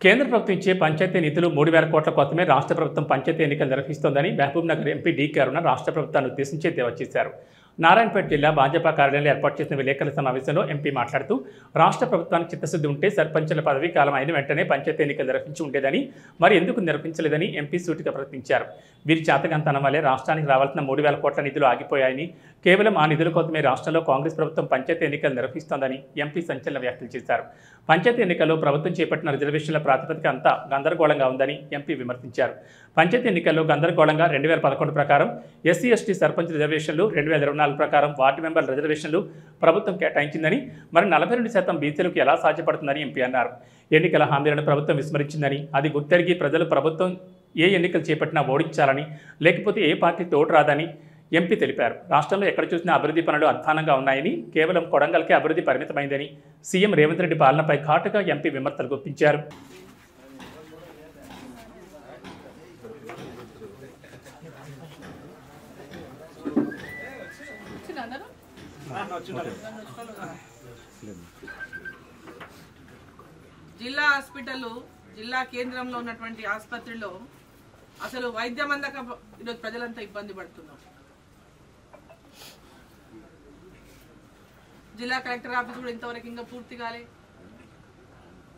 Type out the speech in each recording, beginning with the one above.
కేంద్ర ప్రభుత్వం ఇచ్చే పంచాయతీ నిధులు 3,000 కోట్ల కోసమే రాష్ట్ర ప్రభుత్వం పంచాయతీ ఎన్నికలు నిర్వహిస్తోందని మహబూబ్నగర్ ఎంపీ డీ.కే. అరుణ రాష్ట్ర ప్రభుత్వాన్ని ఉద్దేశించి ఎద్దేవా చేశారు. నారాయణపేట జిల్లా భాజపా కార్యాలయంలో ఏర్పాటు చేసిన విలేకరుల సమావేశంలో ఎంపీ మాట్లాడుతూ రాష్ట్ర ప్రభుత్వానికి చిత్తశుద్ధి ఉంటే సర్పంచుల పదవీ కాలం అయిన వెంటనే పంచాయతీ ఎన్నికలు నిర్వహించి ఉండేదని, మరి ఎందుకు నిర్వహించలేదని ఎంపీ సూటిగా ప్రశ్నించారు. వీరి చేతకంతనం వల్లే రాష్ట్రానికి రావాల్సిన 3,000 కోట్ల నిధులు ఆగిపోయాయని, కేవలం ఆ నిధుల కోసమే రాష్ట్రంలో కాంగ్రెస్ ప్రభుత్వం పంచాయతీ ఎన్నికలు నిర్వహిస్తోందని ఎంపీ సంచలన వ్యాఖ్యలు చేశారు. పంచాయతీ ఎన్నికల్లో ప్రభుత్వం చేపట్టిన రిజర్వేషన్ల ప్రాతిపదిక అంతా గందరగోళంగా ఉందని ఎంపీ విమర్శించారు. పంచాయతీ ఎన్నికల్లో గందరగోళంగా 2011 ప్రకారం ఎస్సీ ఎస్టీ సర్పంచ్ రిజర్వేషన్లు, 2024 ప్రకారం వార్డు మెంబర్ల రిజర్వేషన్లు ప్రభుత్వం కేటాయించిందని, మరి 42% బీసీలకు ఎలా సాధ్యపడుతుందని ఎంపీ అన్నారు. ఎన్నికల హామీలను ప్రభుత్వం విస్మరించిందని, అది గుర్తెరిగి ప్రజలు ప్రభుత్వం ఏ ఎన్నికలు చేపట్టినా ఓడించాలని, లేకపోతే ఏ పార్టీ తోడు రాదని ఎంపీ తెలిపారు. రాష్ట్రంలో ఎక్కడ చూసినా అభివృద్ధి పనులు అధ్వానంగా ఉన్నాయని, కేవలం కొడంగల్కే అభివృద్ధి పరిమితమైందని సీఎం రేవంత్ రెడ్డి పాలనపై ఘాటుగా ఎంపీ విమర్శలు గుప్పించారు. జిల్లా హాస్పిటల్, జిల్లా కేంద్రంలో ఉన్నటువంటి ఆసుపత్రిలో అసలు వైద్యం అందక ఈరోజు ప్రజలంతా ఇబ్బంది పడుతున్నారు. జిల్లా కలెక్టర్ ఆఫీస్ కూడా ఇంతవరకు ఇంకా పూర్తి కాలే,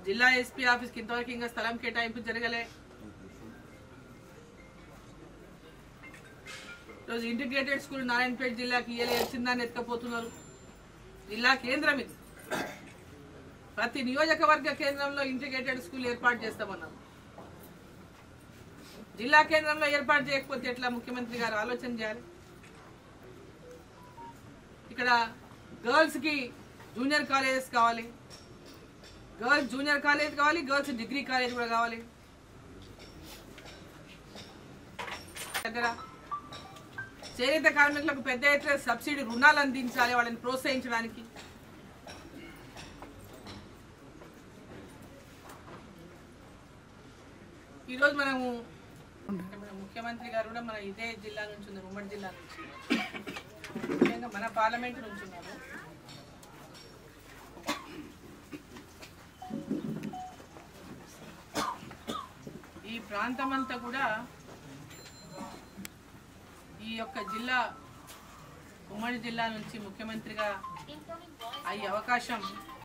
జిల్లా ఎస్పీ ఆఫీస్కి ఇంతవరకు ఇంకా స్థలం కేటాయింపు జరగలే. ఈరోజు ఇంటిగ్రేటెడ్ స్కూల్ నారాయణపేట జిల్లాకి ఇచ్చిందాన్ని ఎత్తుకపోతున్నారు. జిల్లా కేంద్రం ఇది, ప్రతి నియోజకవర్గ కేంద్రంలో ఇంటిగ్రేటెడ్ స్కూల్ ఏర్పాటు చేస్తామన్నారు. జిల్లా కేంద్రంలో ఏర్పాటు చేయకపోతే ఎట్లా? ముఖ్యమంత్రి గారు ఆలోచన చేయాలి. ఇక్కడ గర్ల్స్ కి జూనియర్ కాలేజెస్ కావాలి, గర్ల్స్ జూనియర్ కాలేజ్ కావాలి, గర్ల్స్ డిగ్రీ కాలేజ్ కూడా కావాలి. దగ్గర చేనేత కార్మికులకు పెద్ద ఎత్తున సబ్సిడీ రుణాలు అందించాలి, వాళ్ళని ప్రోత్సహించడానికి. ఈరోజు మనము ముఖ్యమంత్రి గారు కూడా మన ఇదే జిల్లా నుంచి ఉన్నారు, ఉమ్మడి జిల్లా నుంచి, ముఖ్యంగా మన పార్లమెంట్ నుంచి ఉన్నారు. ఈ ప్రాంతం అంతా కూడా ఈ యొక్క జిల్లా, ఉమ్మడి జిల్లా నుంచి ముఖ్యమంత్రిగా అయ్యే అవకాశం